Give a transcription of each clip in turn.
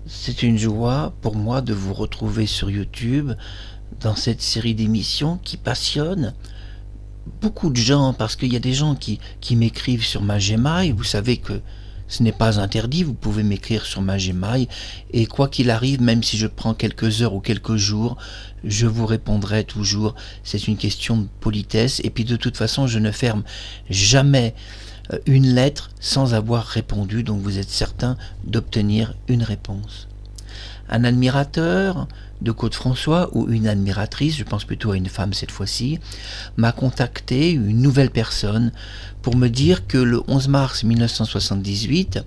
C'est une joie pour moi de vous retrouver sur YouTube dans cette série d'émissions qui passionne beaucoup de gens parce qu'il y a des gens qui m'écrivent sur ma Gmail. Vous savez que ce n'est pas interdit, vous pouvez m'écrire sur ma Gmail et quoi qu'il arrive, même si je prends quelques heures ou quelques jours, je vous répondrai toujours. C'est une question de politesse et puis de toute façon je ne ferme jamais une lettre sans avoir répondu, donc vous êtes certain d'obtenir une réponse. Un admirateur de Claude-François ou une admiratrice, je pense plutôt à une femme cette fois-ci, m'a contacté, une nouvelle personne, pour me dire que le 11 mars 1978,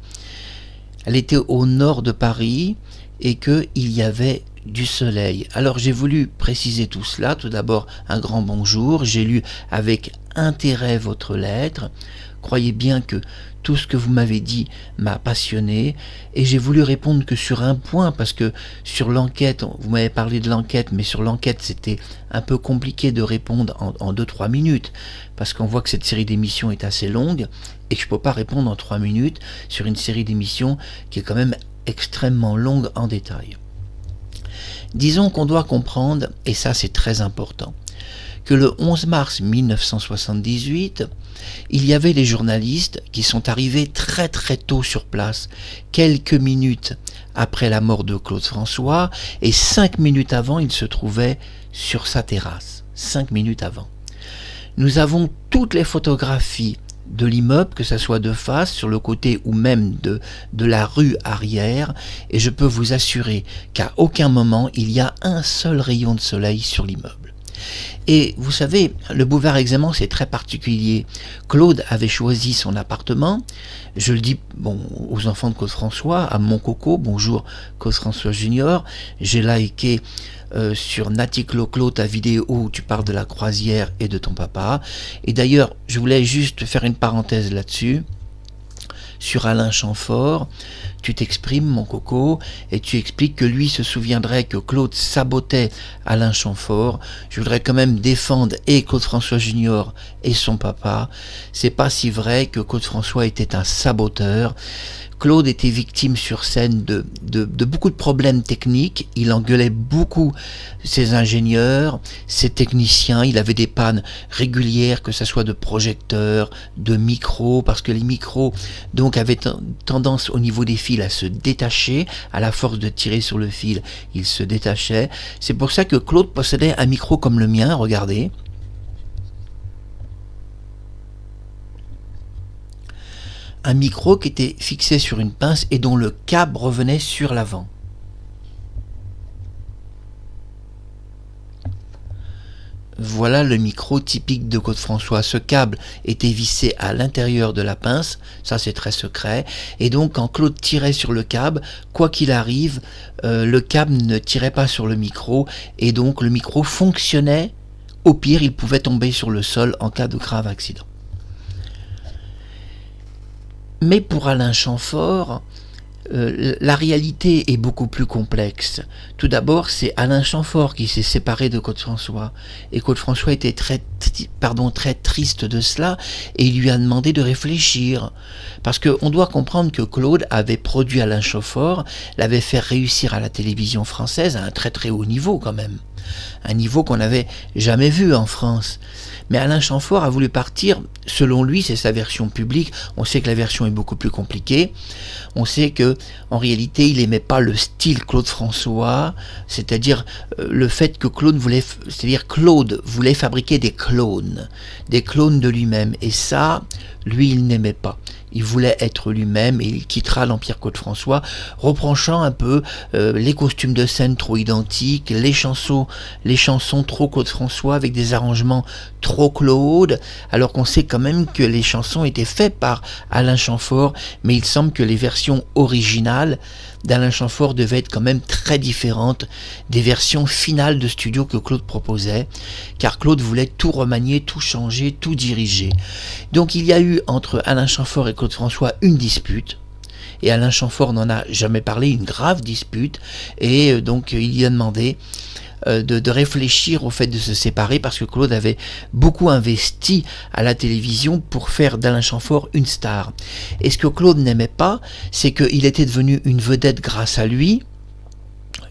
elle était au nord de Paris et qu'il y avait du soleil. Alors j'ai voulu préciser tout cela. Tout d'abord, un grand bonjour. J'ai lu avec intérêt votre lettre. Croyez bien que tout ce que vous m'avez dit m'a passionné et j'ai voulu répondre que sur un point parce que sur l'enquête, vous m'avez parlé de l'enquête, mais sur l'enquête c'était un peu compliqué de répondre en 2-3 minutes parce qu'on voit que cette série d'émissions est assez longue et que je ne peux pas répondre en 3 minutes sur une série d'émissions qui est quand même extrêmement longue en détail. Disons qu'on doit comprendre, et ça c'est très important, que le 11 mars 1978, il y avait des journalistes qui sont arrivés très très tôt sur place, quelques minutes après la mort de Claude François, et 5 minutes avant, ils se trouvaient sur sa terrasse. 5 minutes avant. Nous avons toutes les photographies de l'immeuble, que ce soit de face, sur le côté ou même de la rue arrière, et je peux vous assurer qu'à aucun moment il y a un seul rayon de soleil sur l'immeuble. Et vous savez, le boulevard Examen, c'est très particulier. Claude avait choisi son appartement. Je le dis aux enfants de Claude François, à mon coco, bonjour Claude François Junior. J'ai liké sur Nati Claude ta vidéo où tu parles de la croisière et de ton papa. Et d'ailleurs, je voulais juste faire une parenthèse là-dessus. Sur Alain Chamfort, tu t'exprimes, mon coco, et tu expliques que lui se souviendrait que Claude sabotait Alain Chamfort. Je voudrais quand même défendre et Claude François Junior et son papa. C'est pas si vrai que Claude François était un saboteur. Claude était victime sur scène de beaucoup de problèmes techniques. Il engueulait beaucoup ses ingénieurs, ses techniciens. Il avait des pannes régulières, que ce soit de projecteurs, de micros, parce que les micros donc avaient tendance au niveau des fils à se détacher. À la force de tirer sur le fil, ils se détachaient. C'est pour ça que Claude possédait un micro comme le mien, regardez. Un micro qui était fixé sur une pince et dont le câble revenait sur l'avant. Voilà le micro typique de Claude François. Ce câble était vissé à l'intérieur de la pince, ça c'est très secret, et donc quand Claude tirait sur le câble, quoi qu'il arrive, le câble ne tirait pas sur le micro, et donc le micro fonctionnait. Au pire, il pouvait tomber sur le sol en cas de grave accident. Mais pour Alain Chamfort, la réalité est beaucoup plus complexe. Tout d'abord, c'est Alain Chamfort qui s'est séparé de Claude François. Et Claude François était très triste de cela et il lui a demandé de réfléchir. Parce qu'on doit comprendre que Claude avait produit Alain Chamfort, l'avait fait réussir à la télévision française à un très très haut niveau quand même. Un niveau qu'on n'avait jamais vu en France. Mais Alain Chamfort a voulu partir, selon lui, c'est sa version publique. On sait que la version est beaucoup plus compliquée. On sait que, en réalité, il n'aimait pas le style Claude François, c'est-à-dire le fait que Claude voulait fabriquer des clones de lui-même. Et ça, lui, il n'aimait pas. Il voulait être lui-même et il quittera l'Empire Claude François, reprochant un peu les costumes de scène trop identiques, les chansons trop Claude François avec des arrangements trop Claude, alors qu'on sait quand même que les chansons étaient faites par Alain Chamfort, mais il semble que les versions originales d'Alain Chamfort devaient être quand même très différentes des versions finales de studio que Claude proposait, car Claude voulait tout remanier, tout changer, tout diriger. Donc il y a eu entre Alain Chamfort et Claude François une dispute, et Alain Chamfort n'en a jamais parlé, une grave dispute, et donc il lui a demandé de réfléchir au fait de se séparer parce que Claude avait beaucoup investi à la télévision pour faire d'Alain Chamfort une star. Et ce que Claude n'aimait pas, c'est qu'il était devenu une vedette grâce à lui,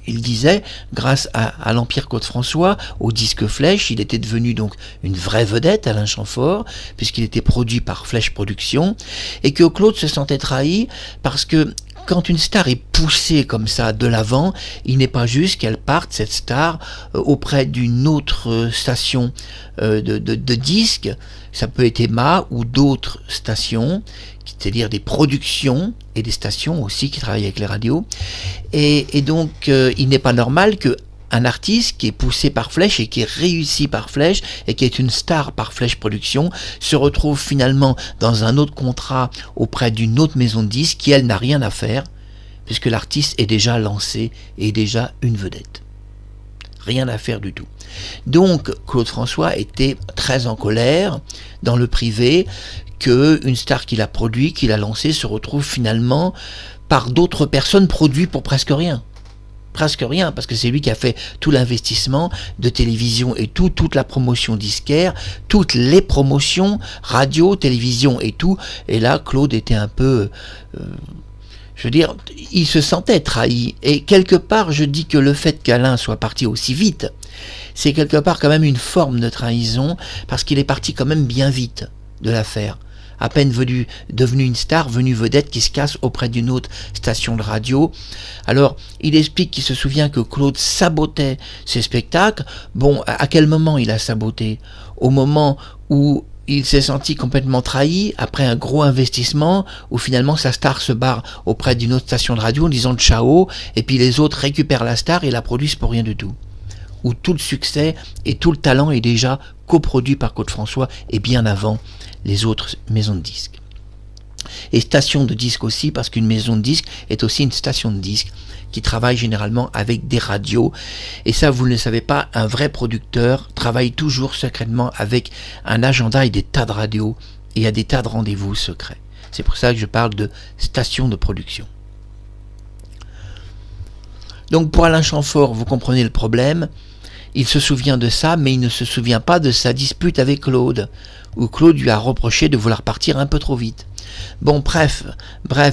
Il disait, grâce à l'Empire Claude-François, au disque Flèche, il était devenu donc une vraie vedette, Alain Chamfort, puisqu'il était produit par Flèche Productions, et que Claude se sentait trahi parce que quand une star est poussée comme ça de l'avant, il n'est pas juste qu'elle parte, cette star, auprès d'une autre station de disques, ça peut être Emma ou d'autres stations, c'est-à-dire des productions et des stations aussi qui travaillent avec les radios. Et donc, il n'est pas normal que un artiste qui est poussé par Flèche et qui est réussi par Flèche et qui est une star par Flèche Productions se retrouve finalement dans un autre contrat auprès d'une autre maison de disques qui, elle, n'a rien à faire puisque l'artiste est déjà lancé et est déjà une vedette. Rien à faire du tout. Donc, Claude François était très en colère dans le privé qu'une star qu'il a produit, qu'il a lancée, se retrouve finalement par d'autres personnes produites pour presque rien. Presque rien, parce que c'est lui qui a fait tout l'investissement de télévision et toute la promotion disquaire, toutes les promotions, radio, télévision et tout. Et là, Claude était un peu... je veux dire, il se sentait trahi. Et quelque part, je dis que le fait qu'Alain soit parti aussi vite, c'est quelque part quand même une forme de trahison, parce qu'il est parti quand même bien vite de l'affaire. À peine devenu une star, venue vedette qui se casse auprès d'une autre station de radio. Alors, il explique qu'il se souvient que Claude sabotait ses spectacles. Bon, à quel moment il a saboté? Au moment où il s'est senti complètement trahi, après un gros investissement, où finalement sa star se barre auprès d'une autre station de radio en disant ciao, et puis les autres récupèrent la star et la produisent pour rien du tout. Où tout le succès et tout le talent est déjà coproduit par Claude François et bien avant les autres maisons de disques. Et station de disques aussi, parce qu'une maison de disques est aussi une station de disques qui travaille généralement avec des radios. Et ça, vous ne le savez pas, un vrai producteur travaille toujours secrètement avec un agenda et des tas de radios, et il y a des tas de rendez-vous secrets. C'est pour ça que je parle de station de production. Donc pour Alain Chamfort, vous comprenez le problème. Il se souvient de ça, mais il ne se souvient pas de sa dispute avec Claude, où Claude lui a reproché de vouloir partir un peu trop vite. Bon, bref,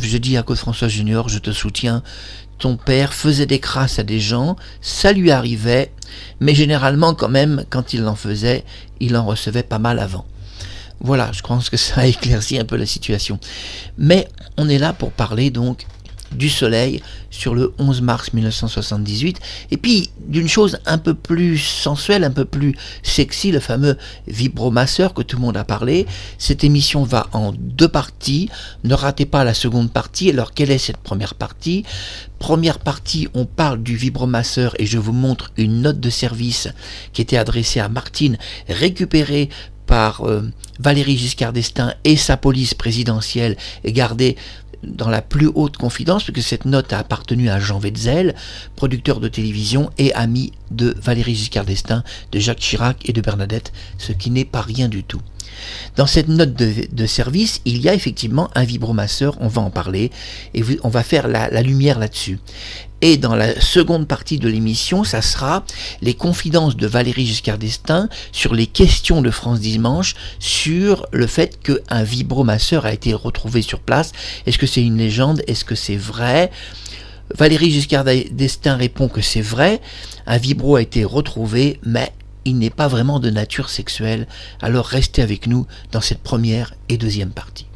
je dis à Claude François Junior, je te soutiens, ton père faisait des crasses à des gens, ça lui arrivait, mais généralement quand même, quand il en faisait, il en recevait pas mal avant. Voilà, je pense que ça a éclairci un peu la situation. Mais on est là pour parler donc du Soleil sur le 11 mars 1978, et puis d'une chose un peu plus sensuelle, un peu plus sexy, le fameux vibromasseur que tout le monde a parlé. Cette émission va en 2 parties, ne ratez pas la seconde partie. Alors quelle est cette première partie? Première partie, on parle du vibromasseur et je vous montre une note de service qui était adressée à Martine, récupérée par Valéry Giscard d'Estaing et sa police présidentielle et gardée dans la plus haute confidence, puisque cette note a appartenu à Jean Wetzel, producteur de télévision et ami de Valéry Giscard d'Estaing, de Jacques Chirac et de Bernadette, ce qui n'est pas rien du tout. Dans cette note de service, il y a effectivement un vibromasseur, on va en parler, et on va faire la lumière là-dessus. Et dans la seconde partie de l'émission, ça sera les confidences de Valéry Giscard d'Estaing sur les questions de France Dimanche, sur le fait qu'un vibromasseur a été retrouvé sur place. Est-ce que c'est une légende? Est-ce que c'est vrai? Valéry Giscard d'Estaing répond que c'est vrai, un vibro a été retrouvé, mais il n'est pas vraiment de nature sexuelle, alors restez avec nous dans cette première et deuxième partie.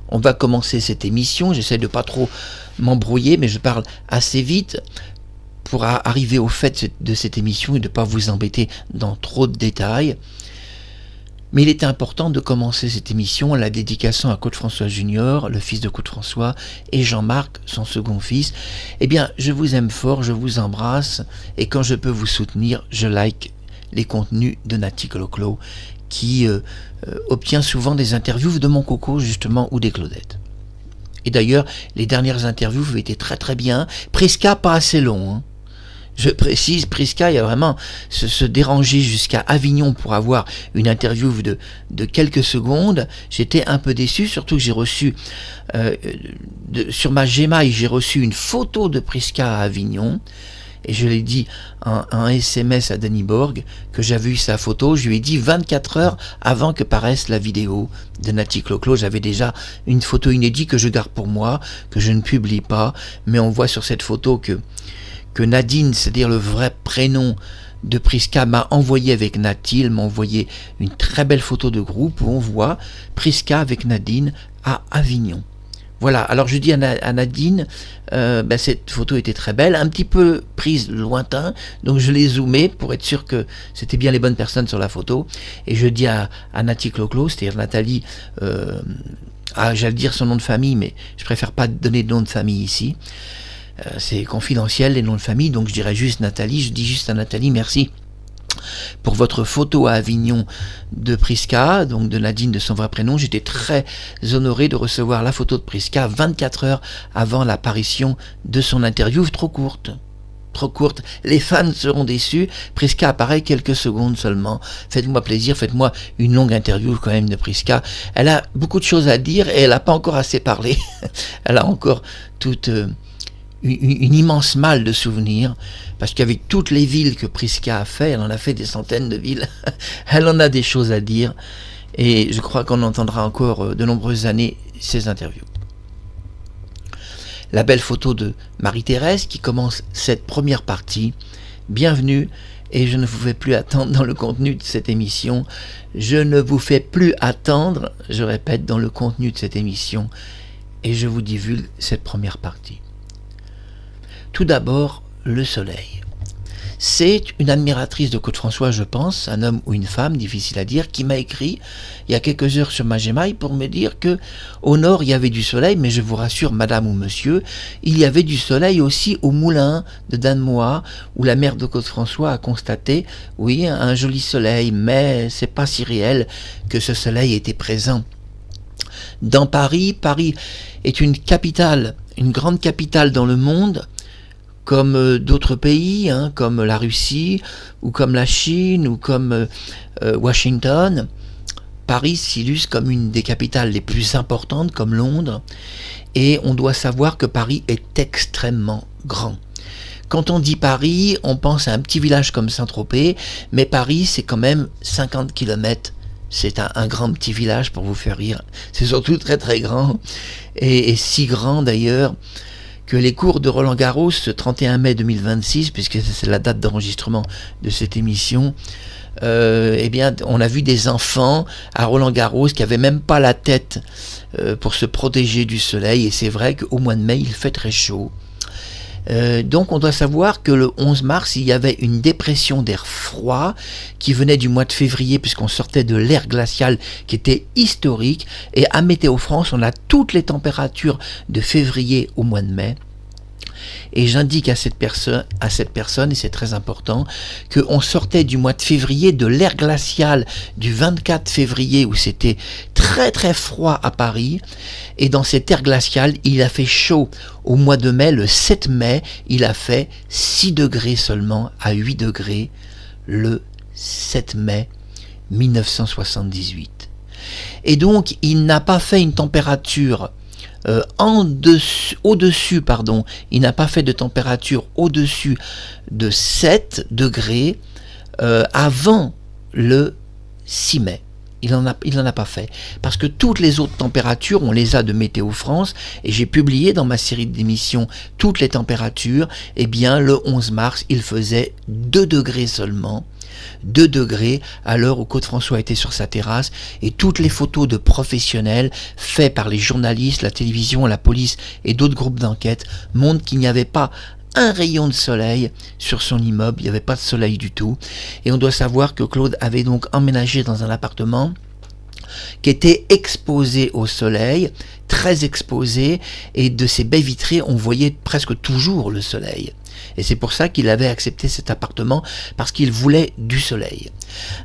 On va commencer cette émission, j'essaie de pas trop m'embrouiller, mais je parle assez vite pour arriver au fait de cette émission et de ne pas vous embêter dans trop de détails. Mais il était important de commencer cette émission en la dédicaçant à Claude François Junior, le fils de Claude François, et Jean-Marc, son second fils. Eh bien, je vous aime fort, je vous embrasse, et quand je peux vous soutenir, je like les contenus de Nati Clo-Clo, qui obtient souvent des interviews de mon coco, justement, ou des Claudettes. Et d'ailleurs, les dernières interviews avaient été très très bien. Prisca, pas assez long, hein. Je précise, Prisca, il y a vraiment se déranger jusqu'à Avignon pour avoir une interview de quelques secondes. J'étais un peu déçu, surtout que j'ai reçu, sur ma Gmail, j'ai reçu une photo de Prisca à Avignon. et je l'ai dit en SMS à Danny Borg que j'avais eu sa photo. Je lui ai dit 24 heures avant que paraisse la vidéo de Natty Clo-Clo, j'avais déjà une photo inédite que je garde pour moi, que je ne publie pas, mais on voit sur cette photo que Nadine, c'est-à-dire le vrai prénom de Prisca, m'a envoyé avec Natty. Elle m'a envoyé une très belle photo de groupe où on voit Prisca avec Nadine à Avignon. Voilà, alors je dis à Nadine, cette photo était très belle, un petit peu prise lointain, donc je l'ai zoomée pour être sûr que c'était bien les bonnes personnes sur la photo, et je dis à Natty Clo-Clo, c'est-à-dire Nathalie, j'allais dire son nom de famille, mais je préfère pas donner de nom de famille ici, c'est confidentiel les noms de famille, donc je dirais juste Nathalie, je dis juste à Nathalie, merci pour votre photo à Avignon de Prisca, donc de Nadine de son vrai prénom. J'étais très honoré de recevoir la photo de Prisca 24 heures avant l'apparition de son interview, trop courte, les fans seront déçus. Prisca apparaît quelques secondes seulement. Faites-moi plaisir, faites-moi une longue interview quand même de Prisca. Elle a beaucoup de choses à dire et elle n'a pas encore assez parlé. Elle a encore toute une immense malle de souvenirs, parce qu'avec toutes les villes que Prisca a fait, elle en a fait des centaines de villes, elle en a des choses à dire, et je crois qu'on entendra encore de nombreuses années ces interviews. La belle photo de Marie-Thérèse qui commence cette première partie. Bienvenue, et je ne vous fais plus attendre dans le contenu de cette émission. Je ne vous fais plus attendre, je répète, dans le contenu de cette émission, et je vous divulgue cette première partie. Tout d'abord, le soleil. C'est une admiratrice de Claude-François, je pense, un homme ou une femme, difficile à dire, qui m'a écrit il y a quelques heures sur ma Gmail pour me dire que au nord il y avait du soleil, mais je vous rassure, madame ou monsieur, il y avait du soleil aussi au moulin de Danemois, où la mère de Claude-François a constaté, oui, un joli soleil, mais c'est pas si réel que ce soleil était présent. Dans Paris est une capitale, une grande capitale dans le monde, comme d'autres pays, comme la Russie, ou comme la Chine, ou comme Washington. Paris s'illustre comme une des capitales les plus importantes, comme Londres, et on doit savoir que Paris est extrêmement grand. Quand on dit Paris, on pense à un petit village comme Saint-Tropez, mais Paris, c'est quand même 50 km. C'est un grand petit village pour vous faire rire. C'est surtout très très grand, et si grand d'ailleurs, que les cours de Roland-Garros, ce 31 mai 2026, puisque c'est la date d'enregistrement de cette émission, on a vu des enfants à Roland-Garros qui n'avaient même pas la tête pour se protéger du soleil, et c'est vrai qu'au mois de mai, il fait très chaud. Donc on doit savoir que le 11 mars, il y avait une dépression d'air froid qui venait du mois de février, puisqu'on sortait de l'ère glaciale qui était historique, et à Météo France, on a toutes les températures de février au mois de mai. Et j'indique à cette personne, et c'est très important, qu'on sortait du mois de février, de l'ère glaciale du 24 février, où c'était très très froid à Paris, et dans cette ère glaciale, il a fait chaud au mois de mai. Le 7 mai, il a fait 6 degrés seulement, à 8 degrés, le 7 mai 1978. Et donc, il n'a pas fait une température il n'a pas fait de température au-dessus de 7 degrés avant le 6 mai. Il n'en a pas fait. Parce que toutes les autres températures, on les a de Météo France, et j'ai publié dans ma série d'émissions toutes les températures. Eh bien, le 11 mars, il faisait 2 degrés seulement. 2 degrés à l'heure où Claude-François était sur sa terrasse, et toutes les photos de professionnels faites par les journalistes, la télévision, la police et d'autres groupes d'enquête montrent qu'il n'y avait pas un rayon de soleil sur son immeuble, il n'y avait pas de soleil du tout. Et on doit savoir que Claude avait donc emménagé dans un appartement qui était exposé au soleil, très exposé, et de ses baies vitrées on voyait presque toujours le soleil. Et c'est pour ça qu'il avait accepté cet appartement, parce qu'il voulait du soleil.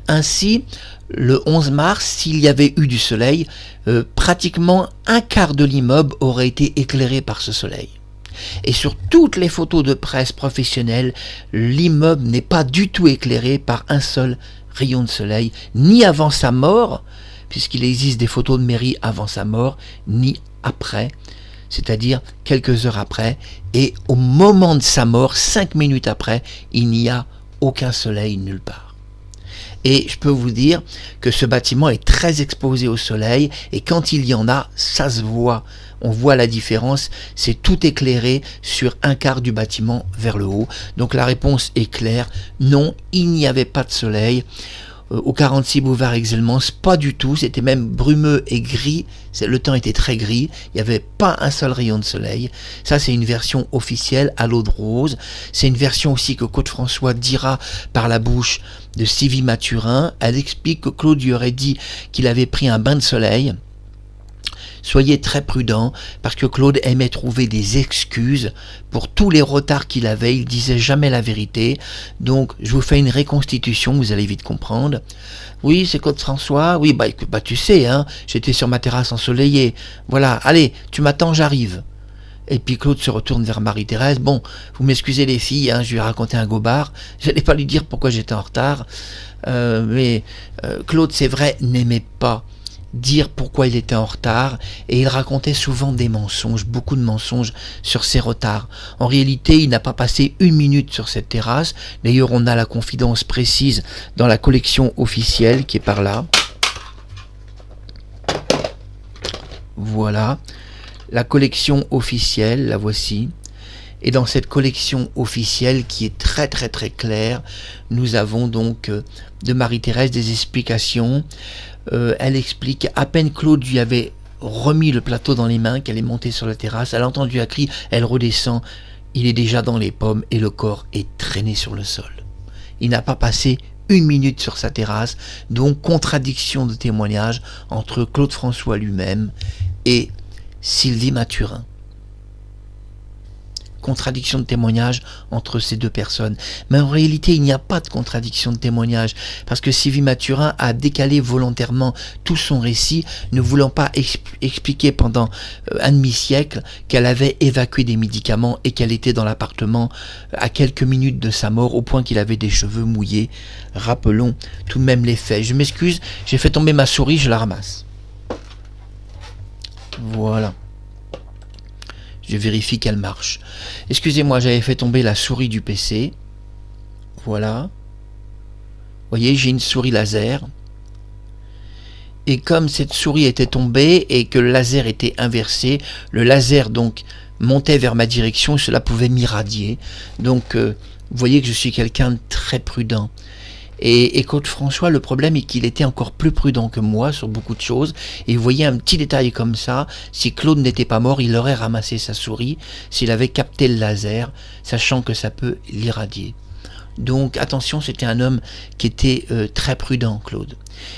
Ainsi, le 11 mars, s'il y avait eu du soleil, pratiquement un quart de l'immeuble aurait été éclairé par ce soleil. Et sur toutes les photos de presse professionnelles, l'immeuble n'est pas du tout éclairé par un seul rayon de soleil, ni avant sa mort, puisqu'il existe des photos de mairie avant sa mort, ni après c'est-à-dire quelques heures après, et au moment de sa mort, 5 minutes après, il n'y a aucun soleil nulle part. Et je peux vous dire que ce bâtiment est très exposé au soleil, et quand il y en a, ça se voit. On voit la différence, c'est tout éclairé sur un quart du bâtiment vers le haut. Donc la réponse est claire, non, il n'y avait pas de soleil. Au 46 boulevard Exelmans, pas du tout, c'était même brumeux et gris, le temps était très gris, il n'y avait pas un seul rayon de soleil. Ça, c'est une version officielle à l'eau de rose. C'est une version aussi que Claude François dira par la bouche de Sylvie Mathurin. Elle explique que Claude lui aurait dit qu'il avait pris un bain de soleil. Soyez très prudents, parce que Claude aimait trouver des excuses pour tous les retards qu'il avait, il disait jamais la vérité. Donc je vous fais une reconstitution, vous allez vite comprendre. Oui, c'est Claude François, oui, bah tu sais, hein, j'étais sur ma terrasse ensoleillée, voilà, allez, tu m'attends, j'arrive. Et puis Claude se retourne vers Marie-Thérèse. Bon, vous m'excusez les filles, hein, je lui ai raconté un gobard. J'allais pas lui dire pourquoi j'étais en retard. Mais Claude, c'est vrai, n'aimait pas dire pourquoi il était en retard, et il racontait souvent des mensonges, beaucoup de mensonges sur ses retards. En réalité, il n'a pas passé 1 minute sur cette terrasse. D'ailleurs, on a la confidence précise dans la collection officielle qui est par là. Voilà, la collection officielle, la voici. Et dans cette collection officielle qui est très très très claire, nous avons donc de Marie-Thérèse des explications. Elle explique, à peine Claude lui avait remis le plateau dans les mains, qu'elle est montée sur la terrasse, elle a entendu un cri, elle redescend, il est déjà dans les pommes et le corps est traîné sur le sol. Il n'a pas passé 1 minute sur sa terrasse, donc contradiction de témoignage entre Claude François lui-même et Sylvie Mathurin. Contradiction de témoignage entre ces deux personnes. Mais en réalité, il n'y a pas de contradiction de témoignage, parce que Sylvie Mathurin a décalé volontairement tout son récit, ne voulant pas expliquer pendant un demi-siècle qu'elle avait évacué des médicaments et qu'elle était dans l'appartement à quelques minutes de sa mort, au point qu'il avait des cheveux mouillés. Rappelons tout de même les faits. Je m'excuse, j'ai fait tomber ma souris, je la ramasse. Voilà. Je vérifie qu'elle marche. Excusez-moi, j'avais fait tomber la souris du PC. Voilà. Vous voyez, j'ai une souris laser. Et comme cette souris était tombée et que le laser était inversé, le laser donc montait vers ma direction, cela pouvait m'irradier. Donc, vous voyez que je suis quelqu'un de très prudent. Et Claude François, le problème est qu'il était encore plus prudent que moi sur beaucoup de choses. Et vous voyez un petit détail comme ça, si Claude n'était pas mort, il aurait ramassé sa souris s'il avait capté le laser, sachant que ça peut l'irradier. Donc attention, c'était un homme qui était très prudent, Claude.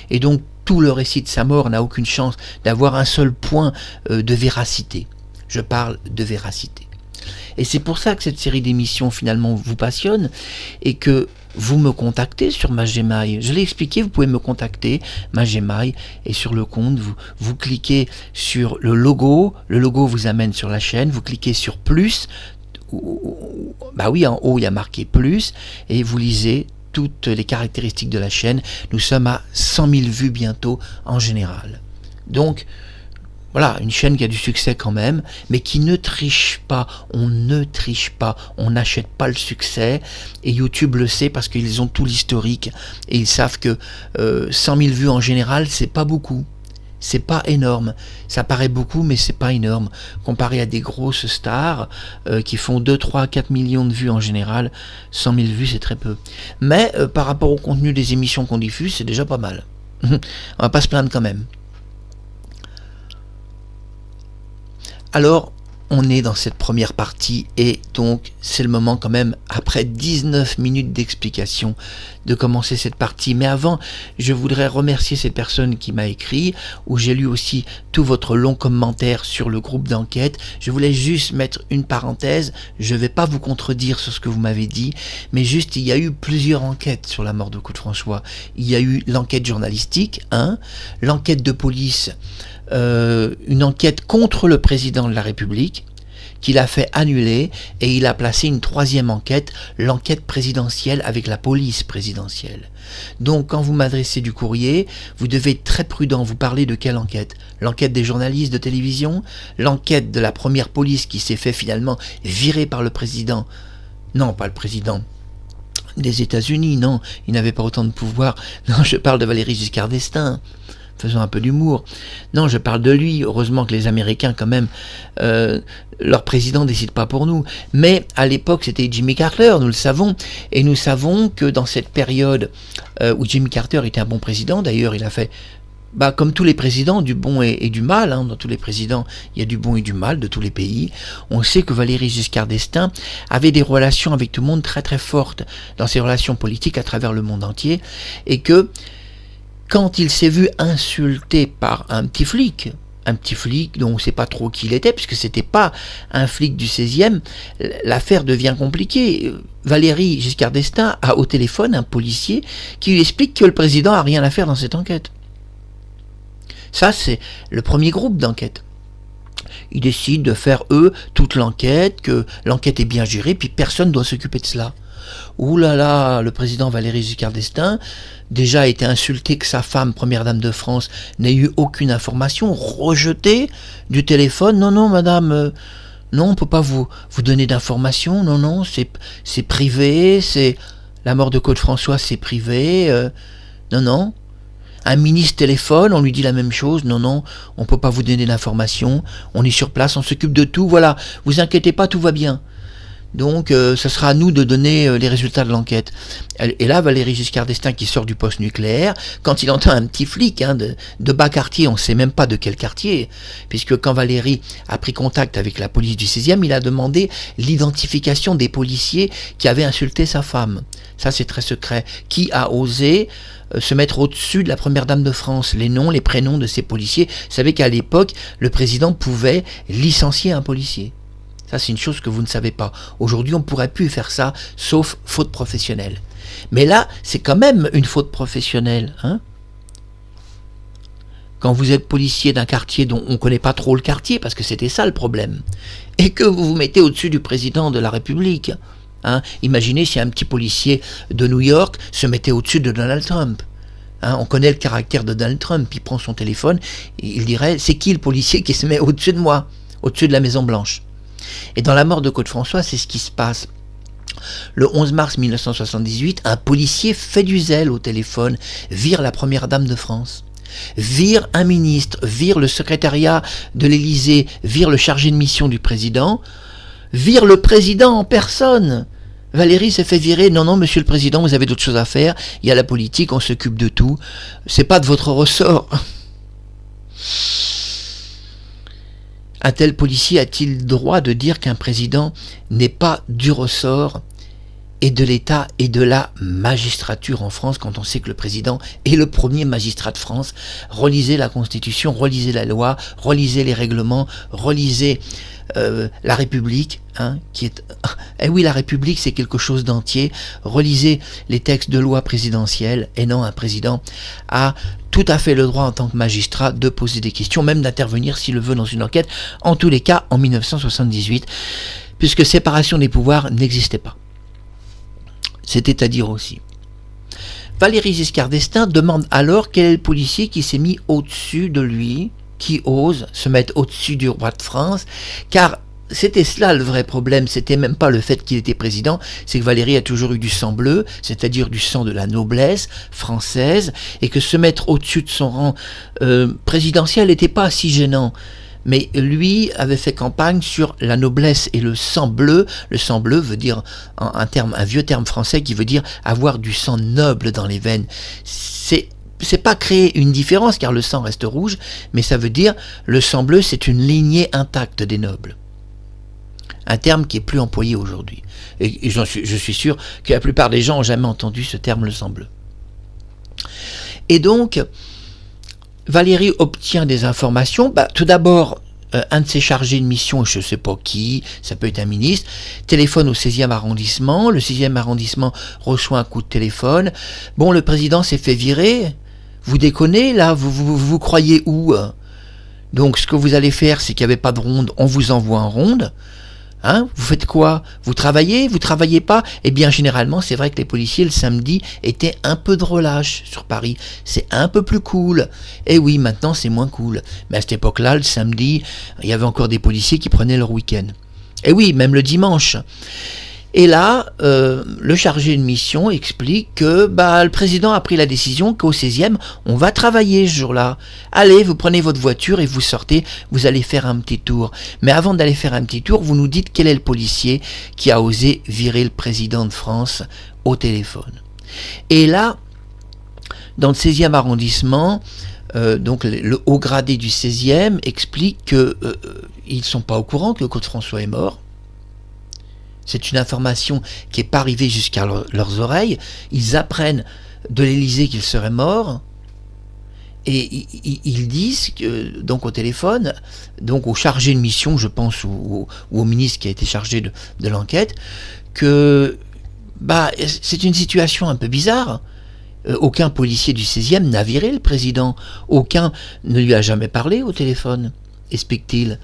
Et donc tout le récit de sa mort n'a aucune chance d'avoir un seul point de véracité. Je parle de véracité. Et c'est pour ça que cette série d'émissions finalement vous passionne et que vous me contactez sur ma Gmail. Je l'ai expliqué, vous pouvez me contacter, ma Gmail, et sur le compte, vous cliquez sur le logo vous amène sur la chaîne, vous cliquez sur plus, bah oui, en haut il y a marqué plus, et vous lisez toutes les caractéristiques de la chaîne. Nous sommes à 100 000 vues bientôt en général. Donc, voilà, une chaîne qui a du succès quand même, mais qui ne triche pas. On ne triche pas, on n'achète pas le succès. Et YouTube le sait parce qu'ils ont tout l'historique. Et ils savent que 100 000 vues en général, c'est pas beaucoup. C'est pas énorme. Ça paraît beaucoup, mais c'est pas énorme. Comparé à des grosses stars qui font 2, 3, 4 millions de vues en général, 100 000 vues, c'est très peu. Mais par rapport au contenu des émissions qu'on diffuse, c'est déjà pas mal. On va pas se plaindre quand même. Alors, on est dans cette première partie et donc c'est le moment quand même, après 19 minutes d'explication, de commencer cette partie. Mais avant, je voudrais remercier cette personne qui m'a écrit, où j'ai lu aussi tout votre long commentaire sur le groupe d'enquête. Je voulais juste mettre une parenthèse, je ne vais pas vous contredire sur ce que vous m'avez dit, mais juste il y a eu plusieurs enquêtes sur la mort de Claude François. Il y a eu l'enquête journalistique, l'enquête de police, une enquête contre le président de la République, qu'il a fait annuler et il a placé une troisième enquête, l'enquête présidentielle avec la police présidentielle. Donc quand vous m'adressez du courrier, vous devez être très prudent. Vous parlez de quelle enquête? L'enquête des journalistes de télévision? L'enquête de la première police qui s'est fait finalement virer par le président? Non, pas le président des États-Unis, non, il n'avait pas autant de pouvoir. Non, je parle de Valéry Giscard d'Estaing. Faisons un peu d'humour. Non, je parle de lui. Heureusement que les Américains, quand même, leur président ne décide pas pour nous. Mais à l'époque, c'était Jimmy Carter, nous le savons. Et nous savons que dans cette période où Jimmy Carter était un bon président, d'ailleurs, il a fait, comme tous les présidents, du bon et du mal. Dans tous les présidents, il y a du bon et du mal de tous les pays. On sait que Valéry Giscard d'Estaing avait des relations avec tout le monde très très fortes dans ses relations politiques à travers le monde entier. Et que quand il s'est vu insulté par un petit flic dont on ne sait pas trop qui il était, puisque c'était pas un flic du 16e, l'affaire devient compliquée. Valéry Giscard d'Estaing a au téléphone un policier qui lui explique que le président n'a rien à faire dans cette enquête. Ça, c'est le premier groupe d'enquête. Ils décident de faire, eux, toute l'enquête, que l'enquête est bien gérée, puis personne ne doit s'occuper de cela. Ouh là là, le président Valéry Giscard d'Estaing déjà a été insulté que sa femme, première dame de France, n'ait eu aucune information, rejeté du téléphone. Non, madame, non, on ne peut pas vous donner d'informations. Non, c'est privé, c'est la mort de Claude François, c'est privé. Non. Un ministre téléphone, on lui dit la même chose. Non, on ne peut pas vous donner d'informations. On est sur place, on s'occupe de tout. Voilà, vous inquiétez pas, tout va bien. Donc, ce sera à nous de donner les résultats de l'enquête. Et là, Valéry Giscard d'Estaing qui sort du poste nucléaire, quand il entend un petit flic de bas quartier, on ne sait même pas de quel quartier, puisque quand Valéry a pris contact avec la police du 16e, il a demandé l'identification des policiers qui avaient insulté sa femme. Ça, c'est très secret. Qui a osé se mettre au-dessus de la première dame de France? Les noms, les prénoms de ces policiers. Vous savez qu'à l'époque, le président pouvait licencier un policier. Ça, c'est une chose que vous ne savez pas. Aujourd'hui, on ne pourrait plus faire ça, sauf faute professionnelle. Mais là, c'est quand même une faute professionnelle. Quand vous êtes policier d'un quartier dont on ne connaît pas trop le quartier, parce que c'était ça le problème, et que vous vous mettez au-dessus du président de la République. Imaginez si un petit policier de New York se mettait au-dessus de Donald Trump. On connaît le caractère de Donald Trump. Il prend son téléphone, et il dirait « C'est qui le policier qui se met au-dessus de moi, au-dessus de la Maison Blanche ?» Et dans la mort de Claude François, c'est ce qui se passe. Le 11 mars 1978, un policier fait du zèle au téléphone, vire la première dame de France, vire un ministre, vire le secrétariat de l'Élysée, vire le chargé de mission du président, vire le président en personne. Valéry s'est fait virer. Non, monsieur le président, vous avez d'autres choses à faire. Il y a la politique, on s'occupe de tout. C'est pas de votre ressort. Un tel policier a-t-il le droit de dire qu'un président n'est pas du ressort et de l'État et de la magistrature en France, quand on sait que le président est le premier magistrat de France? Relisez la Constitution, relisez la loi, relisez les règlements, relisez la République, qui est... Eh oui, la République, c'est quelque chose d'entier. Relisez les textes de loi présidentielle, et non, un président a tout à fait le droit en tant que magistrat de poser des questions, même d'intervenir s'il le veut dans une enquête, en tous les cas en 1978, puisque séparation des pouvoirs n'existait pas. C'était à dire aussi. Valéry Giscard d'Estaing demande alors quel est le policier qui s'est mis au-dessus de lui, qui ose se mettre au-dessus du roi de France, car c'était cela le vrai problème, c'était même pas le fait qu'il était président, c'est que Valéry a toujours eu du sang bleu, c'est-à-dire du sang de la noblesse française, et que se mettre au-dessus de son rang présidentiel n'était pas si gênant. Mais lui avait fait campagne sur la noblesse et le sang bleu. Le sang bleu veut dire un vieux terme français qui veut dire avoir du sang noble dans les veines. C'est pas créer une différence car le sang reste rouge, mais ça veut dire le sang bleu, c'est une lignée intacte des nobles. Un terme qui est plus employé aujourd'hui. Et je suis sûr que la plupart des gens n'ont jamais entendu ce terme, le sang bleu. Et donc, Valéry obtient des informations. Tout d'abord, un de ses chargés de mission, je ne sais pas qui, ça peut être un ministre, téléphone au 16e arrondissement. Le 16e arrondissement reçoit un coup de téléphone. Bon, le président s'est fait virer. Vous déconnez, là, vous croyez où? Donc, ce que vous allez faire, c'est qu'il n'y avait pas de ronde, on vous envoie en ronde. Hein, vous faites quoi? Vous travaillez? Vous travaillez pas? Eh bien, généralement, c'est vrai que les policiers, le samedi, étaient un peu de relâche sur Paris. C'est un peu plus cool. Et oui, maintenant, c'est moins cool. Mais à cette époque-là, le samedi, il y avait encore des policiers qui prenaient leur week-end. Et oui, même le dimanche. Et là, le chargé de mission explique que le président a pris la décision qu'au 16e, on va travailler ce jour-là. Allez, vous prenez votre voiture et vous sortez, vous allez faire un petit tour. Mais avant d'aller faire un petit tour, vous nous dites quel est le policier qui a osé virer le président de France au téléphone. Et là, dans le 16e arrondissement, donc le haut gradé du 16e explique qu'ils ne sont pas au courant que Claude François est mort. C'est une information qui n'est pas arrivée jusqu'à leurs oreilles. Ils apprennent de l'Élysée qu'il serait mort. Et ils disent, donc au téléphone, donc au chargé de mission, je pense, ou au ministre qui a été chargé de l'enquête, que c'est une situation un peu bizarre. Aucun policier du 16e n'a viré le président. Aucun ne lui a jamais parlé au téléphone, explique-t-il.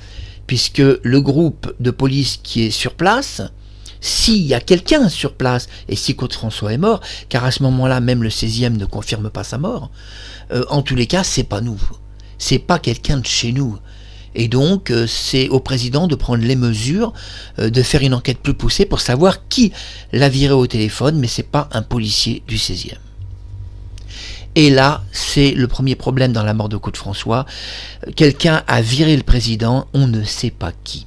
Puisque le groupe de police qui est sur place, s'il y a quelqu'un sur place, et si Claude François est mort, car à ce moment-là, même le 16e ne confirme pas sa mort, en tous les cas, c'est pas nous. C'est pas quelqu'un de chez nous. Et donc, c'est au président de prendre les mesures, de faire une enquête plus poussée pour savoir qui l'a viré au téléphone, mais c'est pas un policier du 16e. Et là, c'est le premier problème dans la mort de Claude François. Quelqu'un a viré le président, on ne sait pas qui.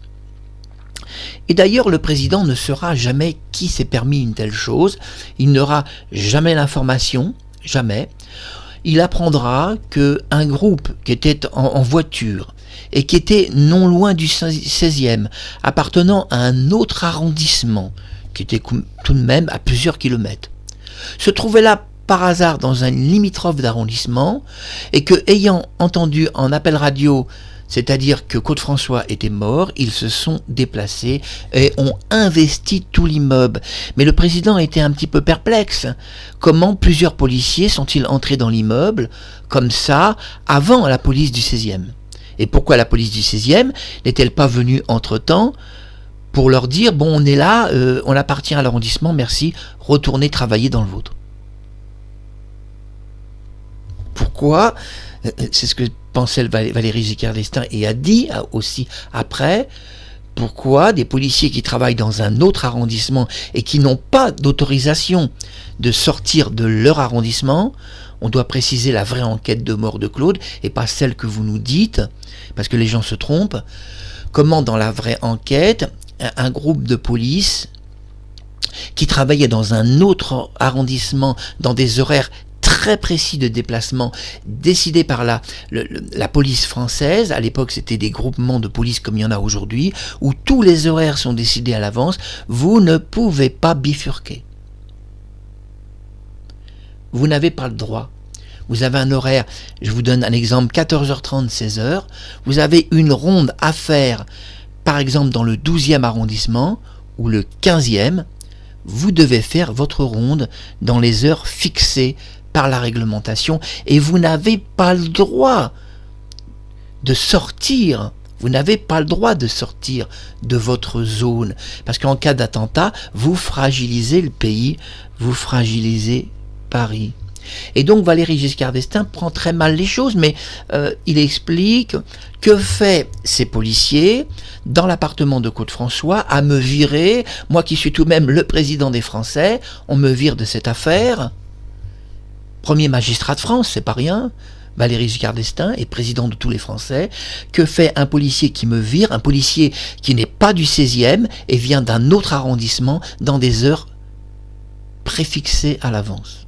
Et d'ailleurs, le président ne saura jamais qui s'est permis une telle chose. Il n'aura jamais l'information, jamais. Il apprendra qu'un groupe qui était en voiture et qui était non loin du 16e, appartenant à un autre arrondissement, qui était tout de même à plusieurs kilomètres, se trouvait là par hasard dans un limitrophe d'arrondissement, et que, ayant entendu en appel radio, c'est-à-dire que Claude François était mort, ils se sont déplacés et ont investi tout l'immeuble. Mais le président était un petit peu perplexe. Comment plusieurs policiers sont-ils entrés dans l'immeuble, comme ça, avant la police du 16e? Et pourquoi la police du 16e n'est-elle pas venue entre-temps pour leur dire, bon, on est là, on appartient à l'arrondissement, merci, retournez travailler dans le vôtre? Pourquoi? C'est ce que pensait Valéry Giscard d'Estaing et a dit aussi après. Pourquoi des policiers qui travaillent dans un autre arrondissement et qui n'ont pas d'autorisation de sortir de leur arrondissement, on doit préciser la vraie enquête de mort de Claude et pas celle que vous nous dites, parce que les gens se trompent. Comment dans la vraie enquête, un groupe de police qui travaillait dans un autre arrondissement, dans des horaires très précis de déplacement décidés par la police française. À l'époque, c'était des groupements de police comme il y en a aujourd'hui, où tous les horaires sont décidés à l'avance. Vous ne pouvez pas bifurquer. Vous n'avez pas le droit. Vous avez un horaire, je vous donne un exemple, 14h30, 16h. Vous avez une ronde à faire, par exemple dans le 12e arrondissement ou le 15e. Vous devez faire votre ronde dans les heures fixées par la réglementation, et vous n'avez pas le droit de sortir. Vous n'avez pas le droit de sortir de votre zone, parce qu'en cas d'attentat, vous fragilisez le pays, vous fragilisez Paris. Et donc Valéry Giscard d'Estaing prend très mal les choses, mais il explique que fait ces policiers dans l'appartement de Claude François à me virer, moi qui suis tout de même le président des Français, on me vire de cette affaire. Premier magistrat de France, c'est pas rien. Valéry Giscard d'Estaing est président de tous les Français. Que fait un policier qui me vire, un policier qui n'est pas du 16e et vient d'un autre arrondissement dans des heures préfixées à l'avance,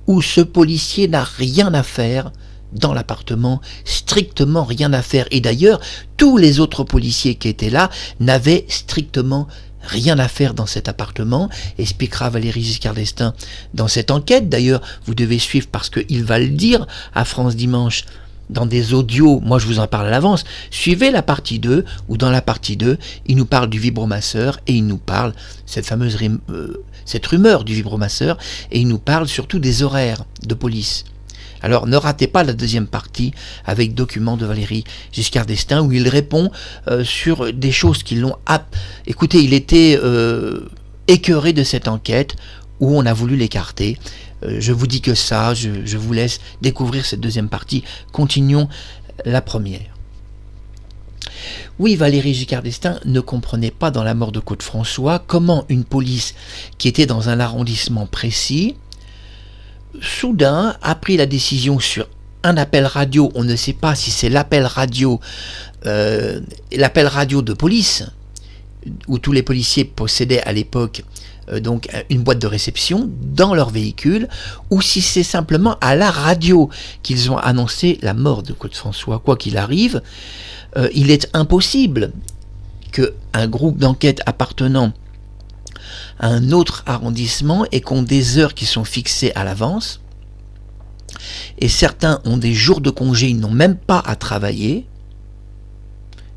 où ce policier n'a rien à faire dans l'appartement, strictement rien à faire. Et d'ailleurs, tous les autres policiers qui étaient là n'avaient strictement rien à faire dans cet appartement, expliquera Valéry Giscard d'Estaing dans cette enquête. D'ailleurs, vous devez suivre parce qu'il va le dire à France Dimanche dans des audios. Moi, je vous en parle à l'avance. Suivez la partie 2, où dans la partie 2, il nous parle du vibromasseur et il nous parle, cette rumeur du vibromasseur, et il nous parle surtout des horaires de police. Alors ne ratez pas la deuxième partie avec Documents de Valéry Giscard d'Estaing où il répond sur des choses qui l'ont... Écoutez, il était écœuré de cette enquête où on a voulu l'écarter. Je vous dis que ça, je vous laisse découvrir cette deuxième partie. Continuons la première. Oui, Valéry Giscard d'Estaing ne comprenait pas dans la mort de Claude François comment une police qui était dans un arrondissement précis, soudain a pris la décision sur un appel radio, on ne sait pas si c'est l'appel radio de police, où tous les policiers possédaient à l'époque donc une boîte de réception dans leur véhicule, ou si c'est simplement à la radio qu'ils ont annoncé la mort de Claude François. Quoi qu'il arrive, il est impossible qu'un groupe d'enquête appartenant à un autre arrondissement ait compte des heures qui sont fixées à l'avance, et certains ont des jours de congé, ils n'ont même pas à travailler.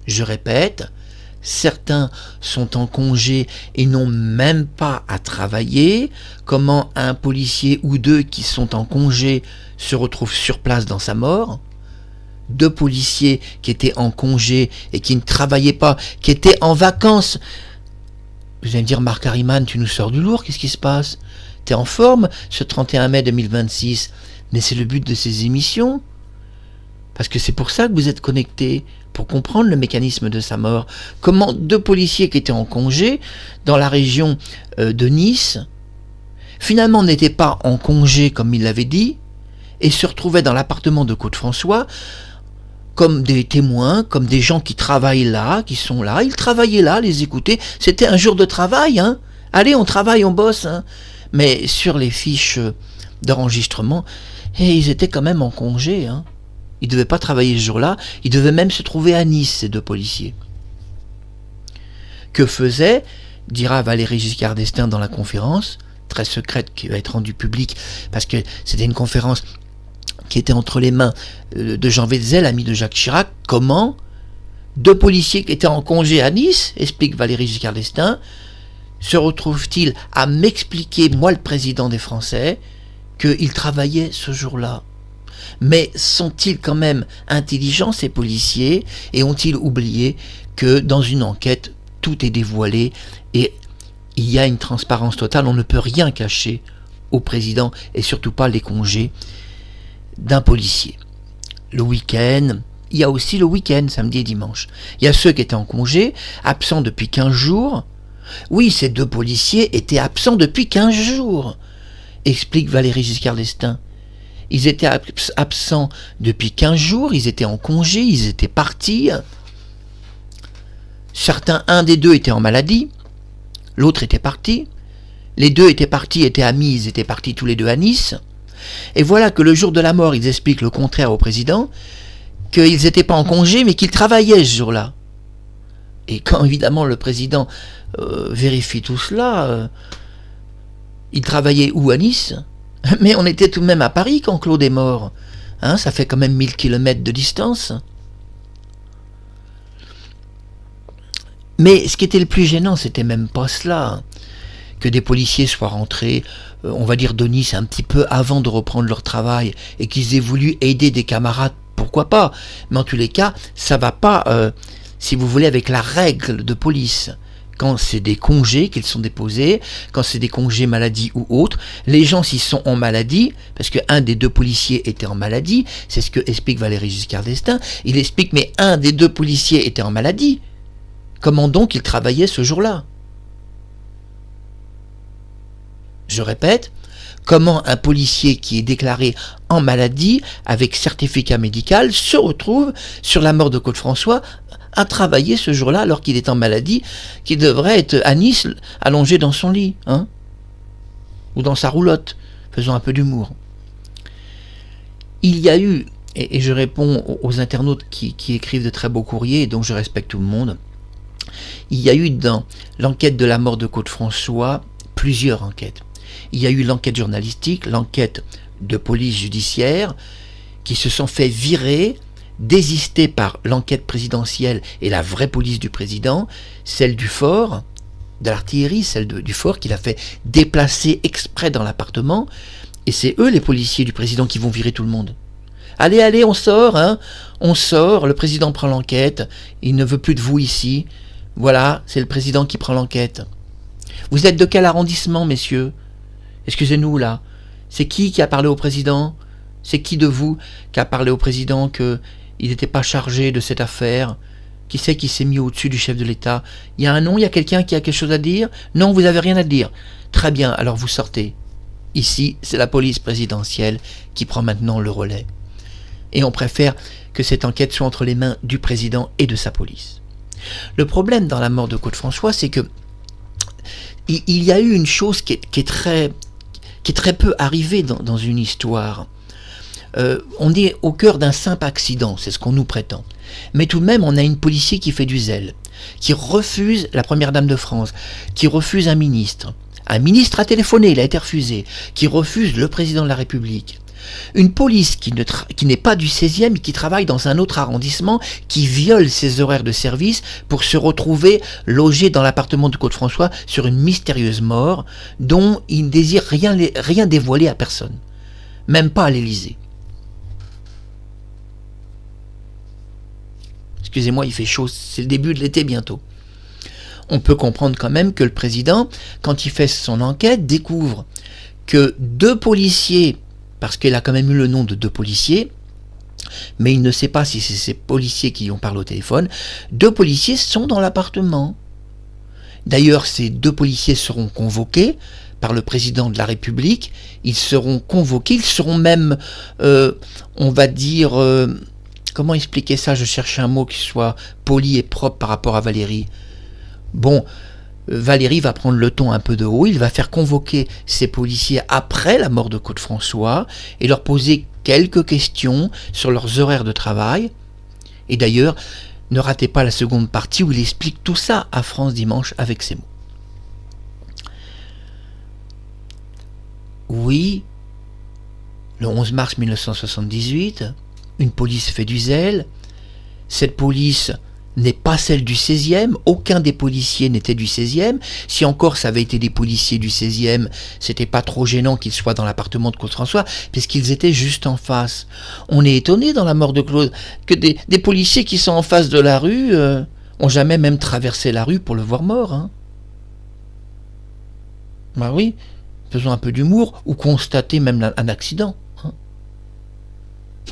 Je répète, certains sont en congé et n'ont même pas à travailler. Comment un policier ou deux qui sont en congé se retrouvent sur place dans sa mort? Deux policiers qui étaient en congé et qui ne travaillaient pas, qui étaient en vacances. Vous allez me dire, Marc Harriman, tu nous sors du lourd, qu'est-ce qui se passe? T'es en forme ce 31 mai 2026? Mais c'est le but de ces émissions. Parce que c'est pour ça que vous êtes connectés, pour comprendre le mécanisme de sa mort. Comment deux policiers qui étaient en congé dans la région de Nice, finalement n'étaient pas en congé comme il l'avait dit, et se retrouvaient dans l'appartement de Claude François comme des témoins, comme des gens qui travaillent là, qui sont là. Ils travaillaient là, les écouter. C'était un jour de travail, hein. Allez, on travaille, on bosse, hein. Mais sur les fiches d'enregistrement, ils étaient quand même en congé, hein. Ils ne devaient pas travailler ce jour-là, ils devaient même se trouver à Nice, ces deux policiers. Que faisait, dira Valéry Giscard d'Estaing dans la conférence, très secrète, qui va être rendue publique, parce que c'était une conférence qui était entre les mains de Jean Wetzel, ami de Jacques Chirac. Comment deux policiers qui étaient en congé à Nice, explique Valéry Giscard d'Estaing, se retrouvent-ils à m'expliquer, moi le président des Français, qu'ils travaillaient ce jour-là? Mais sont-ils quand même intelligents, ces policiers, et ont-ils oublié que dans une enquête, tout est dévoilé et il y a une transparence totale, on ne peut rien cacher au président et surtout pas les congés d'un policier. Le week-end, il y a aussi le week-end, samedi et dimanche. Il y a ceux qui étaient en congé, absents depuis 15 jours. Oui, ces deux policiers étaient absents depuis 15 jours, explique Valéry Giscard d'Estaing. Ils étaient absents depuis 15 jours, ils étaient en congé, ils étaient partis. Certains, un des deux était en maladie, l'autre était parti. Les deux étaient partis, étaient amis, ils étaient partis tous les deux à Nice. Et voilà que le jour de la mort, ils expliquent le contraire au président, qu'ils n'étaient pas en congé, mais qu'ils travaillaient ce jour-là. Et quand évidemment le président vérifie tout cela, il travaillait où à Nice? Mais on était tout de même à Paris quand Claude est mort. Hein, ça fait quand même 1000 km de distance. Mais ce qui était le plus gênant, c'était même pas cela. Que des policiers soient rentrés, on va dire de Nice, un petit peu avant de reprendre leur travail, et qu'ils aient voulu aider des camarades, pourquoi pas. Mais en tous les cas, ça va pas, si vous voulez, avec la règle de police. Quand c'est des congés qu'ils sont déposés, quand c'est des congés maladie ou autres, les gens s'ils sont en maladie, parce qu'un des deux policiers était en maladie, c'est ce que explique Valéry Giscard d'Estaing, il explique mais un des deux policiers était en maladie, comment donc il travaillait ce jour-là? Je répète, comment un policier qui est déclaré en maladie avec certificat médical se retrouve sur la mort de Claude François à travailler ce jour-là alors qu'il est en maladie, qu'il devrait être à Nice allongé dans son lit, hein, ou dans sa roulotte, faisons un peu d'humour. Il y a eu, et je réponds aux internautes qui écrivent de très beaux courriers, et donc je respecte tout le monde, il y a eu dans l'enquête de la mort de Claude François plusieurs enquêtes. Il y a eu l'enquête journalistique, l'enquête de police judiciaire, qui se sont fait virer, désistés par l'enquête présidentielle et la vraie police du président, celle du fort, de l'artillerie, celle du fort qu'il a fait déplacer exprès dans l'appartement, Et c'est eux, les policiers du président, qui vont virer tout le monde. Allez, allez, on sort, hein. On sort, le président prend l'enquête, il ne veut plus de vous ici. Voilà, c'est le président qui prend l'enquête. Vous êtes de quel arrondissement, messieurs? Excusez-nous, là. C'est qui a parlé au président? C'est qui de vous qui a parlé au président qu'il n'était pas chargé de cette affaire? Qui c'est qui s'est mis au-dessus du chef de l'État? Il y a un nom, il y a quelqu'un qui a quelque chose à dire? Non, vous n'avez rien à dire. Très bien, alors vous sortez. Ici, c'est la police présidentielle qui prend maintenant le relais. Et on préfère que cette enquête soit entre les mains du président et de sa police. Le problème dans la mort de Claude François, c'est que il y a eu une chose qui est très peu arrivée dans une histoire. On est au cœur d'un simple accident, c'est ce qu'on nous prétend. Mais tout de même, on a une policier qui fait du zèle, qui refuse la première dame de France, qui refuse un ministre. Un ministre a téléphoné, il a été refusé, qui refuse le président de la République. Une police qui n'est pas du 16e, qui travaille dans un autre arrondissement, qui viole ses horaires de service pour se retrouver logé dans l'appartement de Claude François sur une mystérieuse mort dont il ne désire rien dévoiler à personne, même pas à l'Élysée. Excusez-moi, il fait chaud, c'est le début de l'été bientôt. On peut comprendre quand même que le président, quand il fait son enquête, découvre que 2 policiers, parce qu'il a quand même eu le nom de 2 policiers, mais il ne sait pas si c'est ces policiers qui lui ont parlé au téléphone, 2 policiers sont dans l'appartement. D'ailleurs, ces 2 policiers seront convoqués par le président de la République, ils seront convoqués, ils seront même, on va dire, comment expliquer ça? Je cherche un mot qui soit poli et propre par rapport à Valérie. Bon, Valérie va prendre le ton un peu de haut, il va faire convoquer ces policiers après la mort de Claude François et leur poser quelques questions sur leurs horaires de travail. Et d'ailleurs, ne ratez pas la seconde partie où il explique tout ça à France Dimanche avec ces mots. Oui, le 11 mars 1978, une police fait du zèle. Cette police n'est pas celle du 16e, aucun des policiers n'était du 16e. Si encore ça avait été des policiers du 16e, c'était pas trop gênant qu'ils soient dans l'appartement de Claude François, puisqu'ils étaient juste en face. On est étonné dans la mort de Claude que des policiers qui sont en face de la rue ont jamais même traversé la rue pour le voir mort. Hein. Bah oui, faisons un peu d'humour, ou constater même un accident.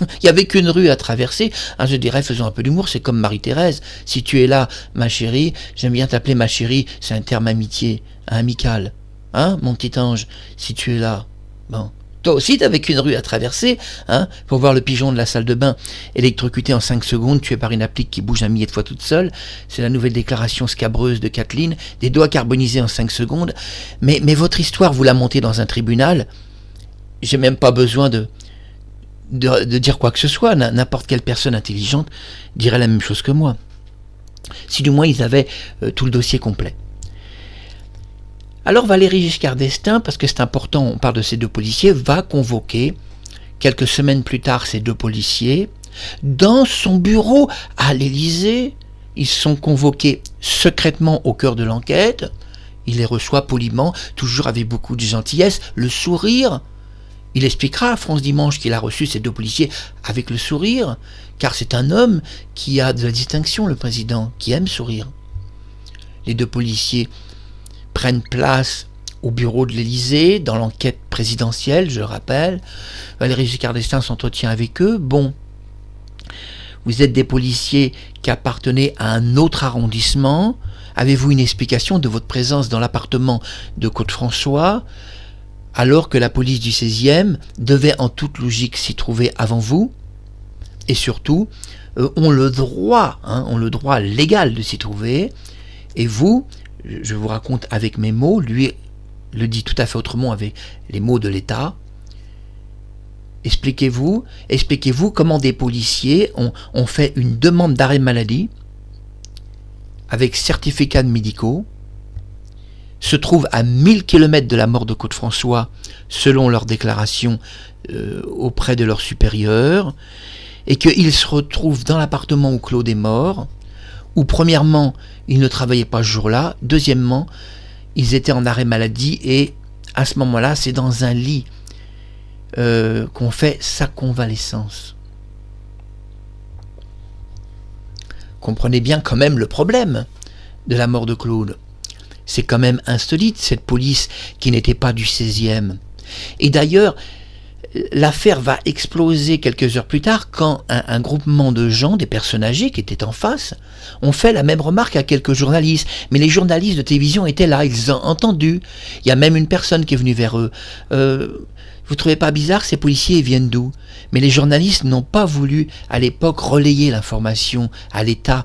Il n'y avait qu'une rue à traverser, je dirais, faisons un peu d'humour, c'est comme Marie-Thérèse. Si tu es là, ma chérie, j'aime bien t'appeler ma chérie, c'est un terme amitié, amical. Hein, mon petit ange, si tu es là. Bon. Toi aussi, t'avais qu'une rue à traverser, pour voir le pigeon de la salle de bain électrocuté en 5 secondes, tué par une applique qui bouge un millier de fois toute seule. C'est la nouvelle déclaration scabreuse de Kathleen, des doigts carbonisés en 5 secondes. Mais votre histoire, vous la montez dans un tribunal, j'ai même pas besoin de dire quoi que ce soit, n'importe quelle personne intelligente dirait la même chose que moi. Si du moins ils avaient tout le dossier complet. Alors Valéry Giscard d'Estaing, parce que c'est important, on parle de ces 2 policiers, va convoquer, quelques semaines plus tard, ces 2 policiers, dans son bureau à l'Élysée. Ils sont convoqués secrètement au cœur de l'enquête. Il les reçoit poliment, toujours avec beaucoup de gentillesse, le sourire. Il expliquera à France Dimanche qu'il a reçu ces 2 policiers avec le sourire, car c'est un homme qui a de la distinction, le président, qui aime sourire. Les 2 policiers prennent place au bureau de l'Élysée, dans l'enquête présidentielle, je le rappelle. Valéry Giscard d'Estaing s'entretient avec eux. Bon, vous êtes des policiers qui appartenaient à un autre arrondissement. Avez-vous une explication de votre présence dans l'appartement de Claude François, alors que la police du 16e devait en toute logique s'y trouver avant vous, et surtout, ont le droit légal de s'y trouver, et vous, je vous raconte avec mes mots, lui le dit tout à fait autrement avec les mots de l'État. Expliquez-vous comment des policiers ont fait une demande d'arrêt maladie avec certificats médicaux, se trouvent à 1000 km de la mort de Claude François, selon leur déclaration auprès de leurs supérieurs, et qu'ils se retrouvent dans l'appartement où Claude est mort, où premièrement, ils ne travaillaient pas ce jour-là, deuxièmement, ils étaient en arrêt maladie, et à ce moment-là, c'est dans un lit qu'on fait sa convalescence. Comprenez bien quand même le problème de la mort de Claude. C'est quand même insolite, cette police qui n'était pas du 16e. Et d'ailleurs, l'affaire va exploser quelques heures plus tard quand un groupement de gens, des personnes âgées qui étaient en face, ont fait la même remarque à quelques journalistes. Mais les journalistes de télévision étaient là, ils ont entendu. Il y a même une personne qui est venue vers eux. Vous trouvez pas bizarre, ces policiers viennent d'où? Mais les journalistes n'ont pas voulu à l'époque relayer l'information à l'État,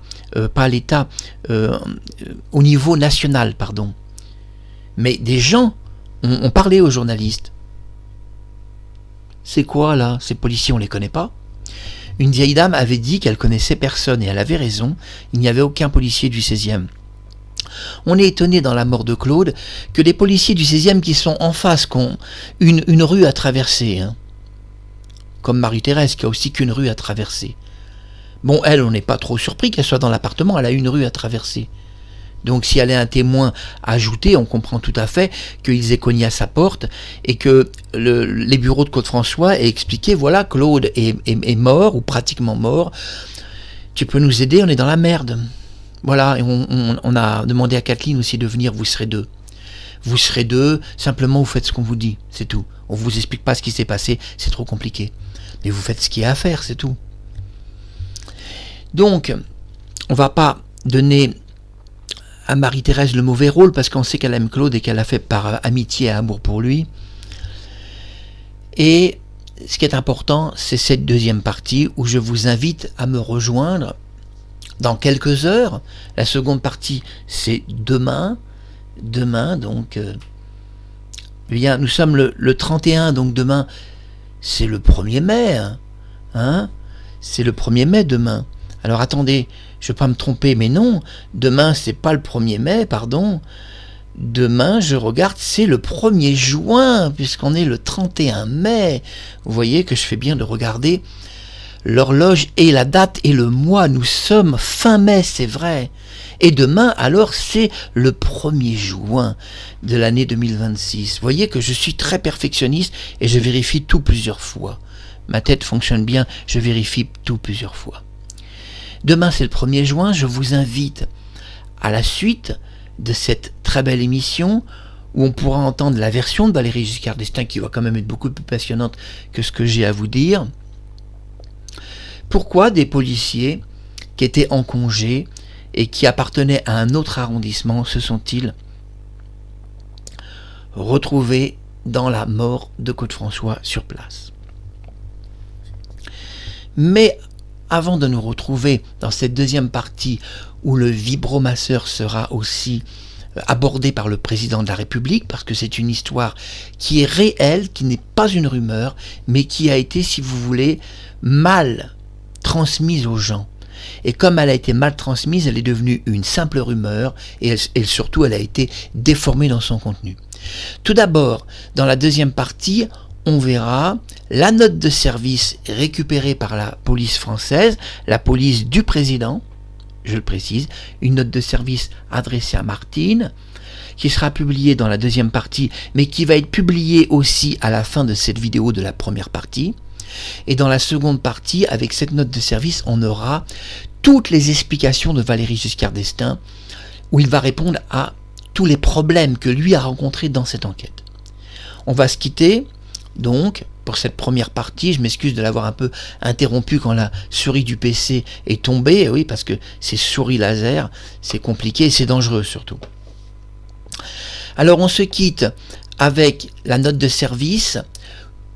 pas à l'État, au niveau national, pardon. Mais des gens ont parlé aux journalistes. C'est quoi là? Ces policiers, on les connaît pas? Une vieille dame avait dit qu'elle connaissait personne et elle avait raison, il n'y avait aucun policier du 16e. On est étonné dans la mort de Claude que les policiers du 16e qui sont en face, qui ont une rue à traverser, hein. Comme Marie-Thérèse qui a aussi qu'une rue à traverser. Bon, elle, on n'est pas trop surpris qu'elle soit dans l'appartement, elle a une rue à traverser. Donc si elle est un témoin ajouté, on comprend tout à fait qu'ils aient cogné à sa porte et que les bureaux de Côte-François aient expliqué, voilà, Claude est mort ou pratiquement mort, tu peux nous aider, on est dans la merde. Voilà, et on a demandé à Kathleen aussi de venir, vous serez deux. Vous serez deux, simplement vous faites ce qu'on vous dit, c'est tout. On vous explique pas ce qui s'est passé, c'est trop compliqué. Mais vous faites ce qu'il y a à faire, c'est tout. Donc, on va pas donner à Marie-Thérèse le mauvais rôle parce qu'on sait qu'elle aime Claude et qu'elle a fait par amitié et amour pour lui. Et ce qui est important, c'est cette deuxième partie où je vous invite à me rejoindre dans quelques heures. La seconde partie, c'est demain. Demain, donc, bien, nous sommes le 31, donc demain, c'est le 1er mai. Hein, c'est le 1er mai demain. Alors attendez, je ne vais pas me tromper, mais non, demain c'est pas le 1er mai, pardon. Demain, je regarde, c'est le 1er juin, puisqu'on est le 31 mai. Vous voyez que je fais bien de regarder l'horloge et la date et le mois. Nous sommes fin mai, c'est vrai. Et demain, alors, c'est le 1er juin de l'année 2026. Vous voyez que je suis très perfectionniste et je vérifie tout plusieurs fois. Ma tête fonctionne bien, je vérifie tout plusieurs fois. Demain, c'est le 1er juin, je vous invite à la suite de cette très belle émission où on pourra entendre la version de Valéry Giscard d'Estaing qui va quand même être beaucoup plus passionnante que ce que j'ai à vous dire. Pourquoi des policiers qui étaient en congé et qui appartenaient à un autre arrondissement se sont-ils retrouvés dans la mort de Côte-François sur place? Mais avant de nous retrouver dans cette deuxième partie où le vibromasseur sera aussi abordé par le président de la République, parce que c'est une histoire qui est réelle, qui n'est pas une rumeur, mais qui a été, si vous voulez, mal transmise aux gens. Et comme elle a été mal transmise, elle est devenue une simple rumeur et surtout elle a été déformée dans son contenu. Tout d'abord, dans la deuxième partie, on verra la note de service récupérée par la police française, la police du président, je le précise, une note de service adressée à Martine, qui sera publiée dans la deuxième partie, mais qui va être publiée aussi à la fin de cette vidéo de la première partie. Et dans la seconde partie, avec cette note de service, on aura toutes les explications de Valéry Giscard d'Estaing, où il va répondre à tous les problèmes que lui a rencontrés dans cette enquête. On va se quitter, donc, pour cette première partie. Je m'excuse de l'avoir un peu interrompu quand la souris du PC est tombée, oui, parce que ces souris laser, c'est compliqué et c'est dangereux surtout. Alors on se quitte avec la note de service,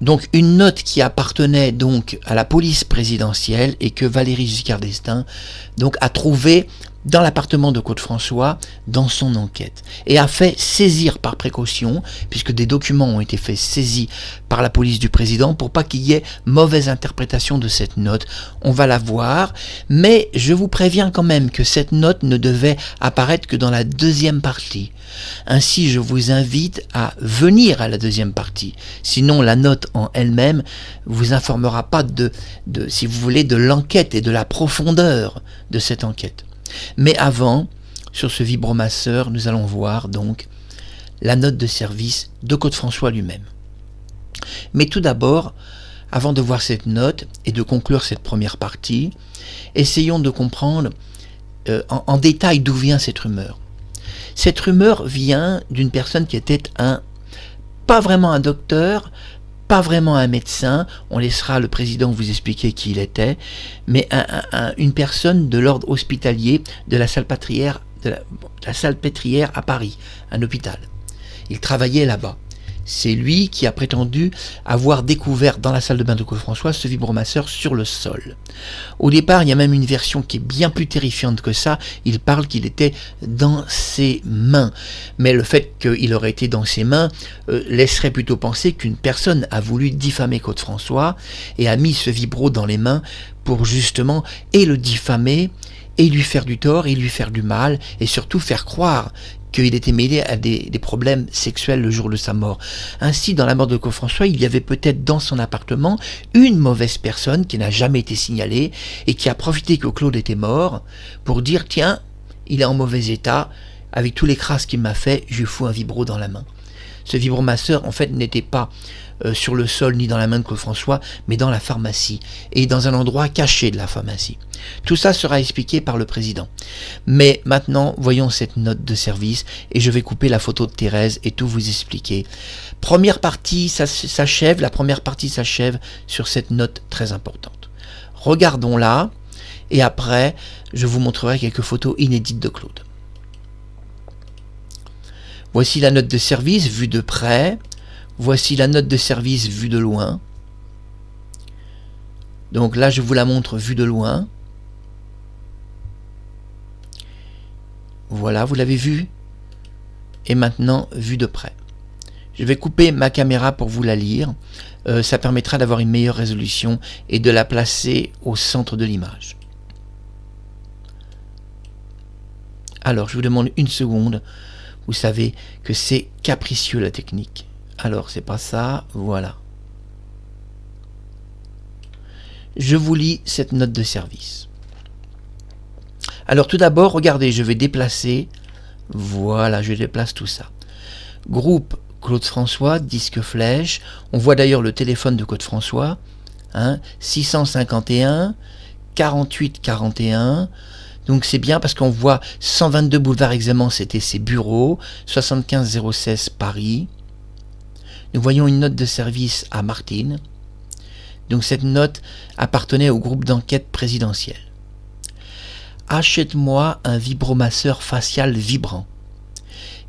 donc une note qui appartenait donc à la police présidentielle et que Valéry Giscard d'Estaing donc a trouvé dans l'appartement de Côte-François dans son enquête et a fait saisir par précaution, puisque des documents ont été faits saisis par la police du président pour pas qu'il y ait mauvaise interprétation de cette note. On va la voir, mais je vous préviens quand même que cette note ne devait apparaître que dans la deuxième partie. Ainsi, je vous invite à venir à la deuxième partie. Sinon, la note en elle-même vous informera pas si vous voulez, de l'enquête et de la profondeur de cette enquête. Mais avant, sur ce vibromasseur, nous allons voir donc la note de service de Côte-François lui-même. Mais tout d'abord, avant de voir cette note et de conclure cette première partie, essayons de comprendre en détail d'où vient cette rumeur. Cette rumeur vient d'une personne qui était pas vraiment un docteur, pas vraiment un médecin, on laissera le président vous expliquer qui il était, mais une personne de l'ordre hospitalier de la Salpêtrière à Paris, un hôpital. Il travaillait là-bas. C'est lui qui a prétendu avoir découvert dans la salle de bain de Claude François ce vibromasseur sur le sol. Au départ, il y a même une version qui est bien plus terrifiante que ça. Il parle qu'il était dans ses mains. Mais le fait qu'il aurait été dans ses mains laisserait plutôt penser qu'une personne a voulu diffamer Claude François et a mis ce vibro dans les mains pour justement et le diffamer et lui faire du tort et lui faire du mal et surtout faire croire qu'il était mêlé à des problèmes sexuels le jour de sa mort. Ainsi, dans la mort de Claude François, il y avait peut-être dans son appartement une mauvaise personne qui n'a jamais été signalée et qui a profité que Claude était mort pour dire « Tiens, il est en mauvais état, avec tous les crasses qu'il m'a fait, je lui fous un vibro dans la main. » Ce vibromasseur, en fait, n'était pas sur le sol ni dans la main de Claude François, mais dans la pharmacie, et dans un endroit caché de la pharmacie. Tout ça sera expliqué par le président. Mais maintenant, voyons cette note de service, et je vais couper la photo de Thérèse et tout vous expliquer. La première partie s'achève sur cette note très importante. Regardons-la, et après, je vous montrerai quelques photos inédites de Claude. Voici la note de service vue de près. Voici la note de service vue de loin. Donc là, je vous la montre vue de loin. Voilà, vous l'avez vue. Et maintenant, vue de près. Je vais couper ma caméra pour vous la lire. Ça permettra d'avoir une meilleure résolution et de la placer au centre de l'image. Alors, je vous demande une seconde. Vous savez que c'est capricieux la technique. Alors, c'est pas ça, voilà. Je vous lis cette note de service. Alors, tout d'abord, regardez, je vais déplacer. Voilà, je déplace tout ça. Groupe Claude François, disque flèche. On voit d'ailleurs le téléphone de Claude François. 651 48 41. Donc c'est bien parce qu'on voit 122 boulevard Examen, c'était ses bureaux, 75 016 Paris. Nous voyons une note de service à Martine. Donc cette note appartenait au groupe d'enquête présidentiel. Achète-moi un vibromasseur facial vibrant.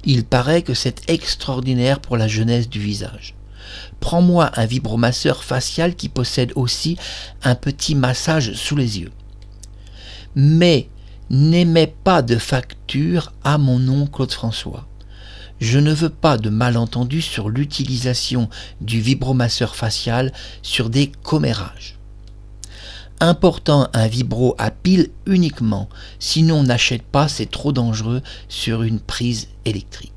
Il paraît que c'est extraordinaire pour la jeunesse du visage. Prends-moi un vibromasseur facial qui possède aussi un petit massage sous les yeux. Mais n'émets pas de facture à mon nom Claude François. Je ne veux pas de malentendu sur l'utilisation du vibromasseur facial sur des commérages. Important un vibro à pile uniquement, sinon n'achète pas, c'est trop dangereux sur une prise électrique.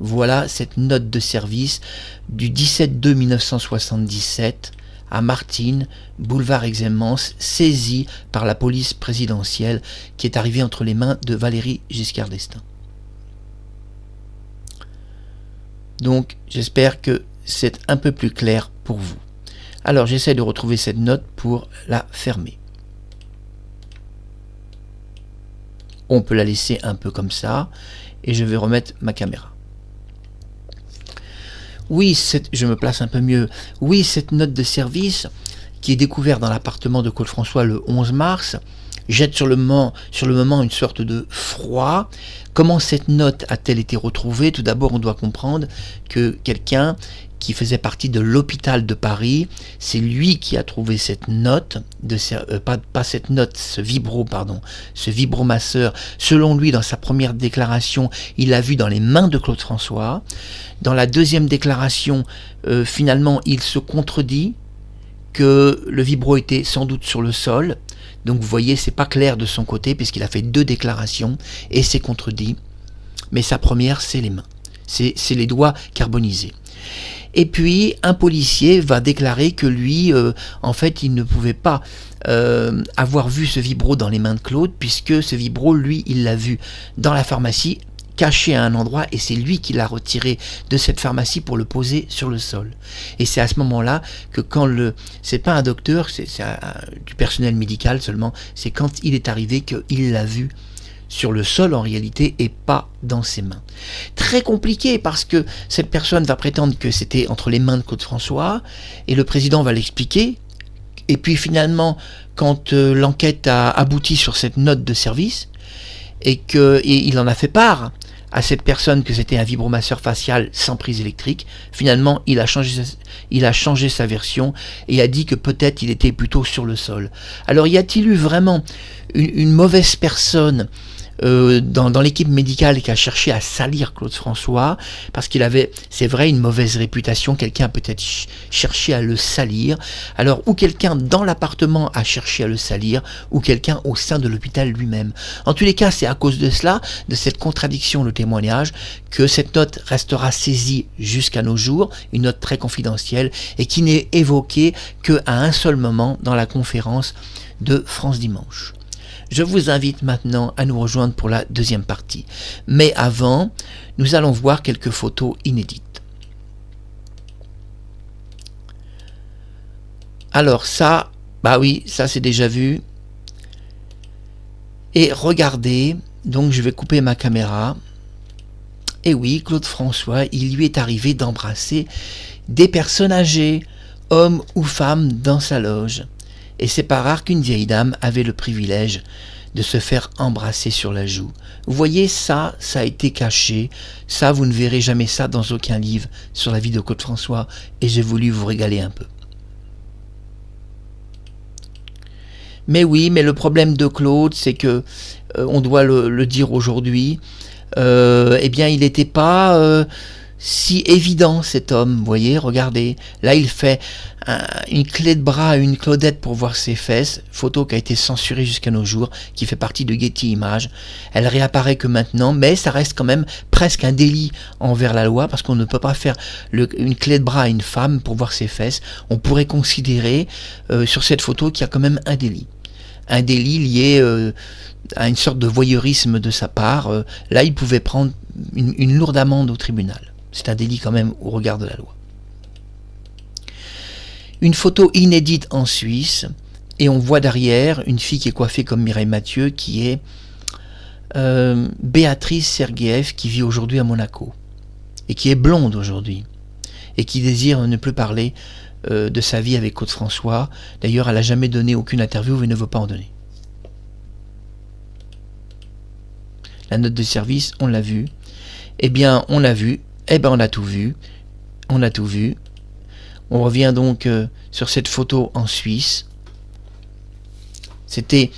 Voilà cette note de service du 17/2/1977 à Martine, boulevard Examen-Mons, saisie par la police présidentielle qui est arrivée entre les mains de Valéry Giscard d'Estaing. Donc, j'espère que c'est un peu plus clair pour vous. Alors, j'essaie de retrouver cette note pour la fermer. On peut la laisser un peu comme ça, et je vais remettre ma caméra. Oui, je me place un peu mieux. Oui, cette note de service qui est découverte dans l'appartement de Claude François le 11 mars jette sur le moment une sorte de froid. Comment cette note a-t-elle été retrouvée? Tout d'abord, on doit comprendre que quelqu'un qui faisait partie de l'hôpital de Paris, c'est lui qui a trouvé cette note, ce vibromasseur. Selon lui, dans sa première déclaration, il l'a vu dans les mains de Claude François. Dans la deuxième déclaration, finalement, il se contredit que le vibro était sans doute sur le sol. Donc vous voyez, c'est pas clair de son côté puisqu'il a fait deux déclarations et s'est contredit. Mais sa première, c'est les mains. C'est les doigts carbonisés. Et puis, un policier va déclarer que lui, en fait, il ne pouvait pas avoir vu ce vibro dans les mains de Claude, puisque ce vibro, lui, il l'a vu dans la pharmacie, caché à un endroit et c'est lui qui l'a retiré de cette pharmacie pour le poser sur le sol. Et c'est à ce moment-là que c'est pas un docteur, c'est du personnel médical seulement, c'est quand il est arrivé qu'il l'a vu sur le sol en réalité et pas dans ses mains. Très compliqué parce que cette personne va prétendre que c'était entre les mains de Claude François et le président va l'expliquer. Et puis finalement, quand l'enquête a abouti sur cette note de service et il en a fait part à cette personne que c'était un vibromasseur facial sans prise électrique, finalement il a changé sa version et a dit que peut-être il était plutôt sur le sol. Alors y a-t-il eu vraiment une mauvaise personne dans l'équipe médicale qui a cherché à salir Claude François parce qu'il avait, c'est vrai, une mauvaise réputation, quelqu'un a peut-être cherché à le salir, alors ou quelqu'un dans l'appartement a cherché à le salir ou quelqu'un au sein de l'hôpital lui-même. En tous les cas, c'est à cause de cela, de cette contradiction de témoignage, que cette note restera saisie jusqu'à nos jours, une note très confidentielle et qui n'est évoquée qu'à un seul moment dans la conférence de France Dimanche. Je vous invite maintenant à nous rejoindre pour la deuxième partie. Mais avant, nous allons voir quelques photos inédites. Alors ça, bah oui, ça c'est déjà vu. Et regardez, donc je vais couper ma caméra. Et oui, Claude François, il lui est arrivé d'embrasser des personnes âgées, hommes ou femmes, dans sa loge. Et c'est pas rare qu'une vieille dame avait le privilège de se faire embrasser sur la joue. Vous voyez, ça a été caché. Ça, vous ne verrez jamais ça dans aucun livre sur la vie de Claude François. Et j'ai voulu vous régaler un peu. Mais oui, mais le problème de Claude, c'est que, on doit le dire aujourd'hui, eh bien, il n'était pas si évident cet homme, vous voyez, regardez, là il fait une clé de bras à une Claudette pour voir ses fesses, photo qui a été censurée jusqu'à nos jours, qui fait partie de Getty Images, elle réapparaît que maintenant, mais ça reste quand même presque un délit envers la loi, parce qu'on ne peut pas faire une clé de bras à une femme pour voir ses fesses, on pourrait considérer sur cette photo qu'il y a quand même un délit lié à une sorte de voyeurisme de sa part, là il pouvait prendre une lourde amende au tribunal. C'est un délit quand même au regard de la loi. Une photo inédite en Suisse, et on voit derrière une fille qui est coiffée comme Mireille Mathieu, qui est Béatrice Sergueïev, qui vit aujourd'hui à Monaco, et qui est blonde aujourd'hui, et qui désire ne plus parler de sa vie avec Claude François. D'ailleurs, elle n'a jamais donné aucune interview et ne veut pas en donner. La note de service, on l'a vu. Eh bien, on l'a vu. Eh bien, on a tout vu. On a tout vu. On revient donc sur cette photo en Suisse. C'était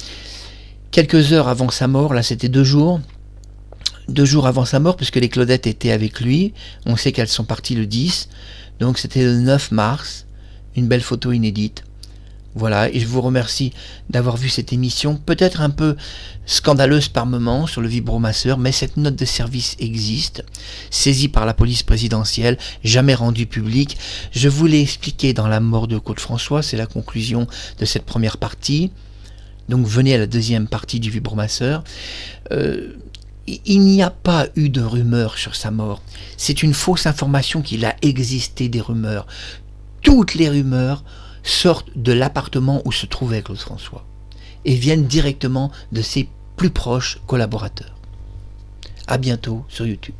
quelques heures avant sa mort. Là, c'était 2 jours. 2 jours avant sa mort, puisque les Claudettes étaient avec lui. On sait qu'elles sont parties le 10. Donc, c'était le 9 mars. Une belle photo inédite. Voilà, et je vous remercie d'avoir vu cette émission, peut-être un peu scandaleuse par moments sur le vibromasseur, mais cette note de service existe, saisie par la police présidentielle, jamais rendue publique. Je vous l'ai expliqué dans La mort de Claude François, c'est la conclusion de cette première partie. Donc venez à la deuxième partie du vibromasseur. Il n'y a pas eu de rumeurs sur sa mort. C'est une fausse information qu'il a existé des rumeurs. Toutes les rumeurs sortent de l'appartement où se trouvait Claude François et viennent directement de ses plus proches collaborateurs. À bientôt sur YouTube.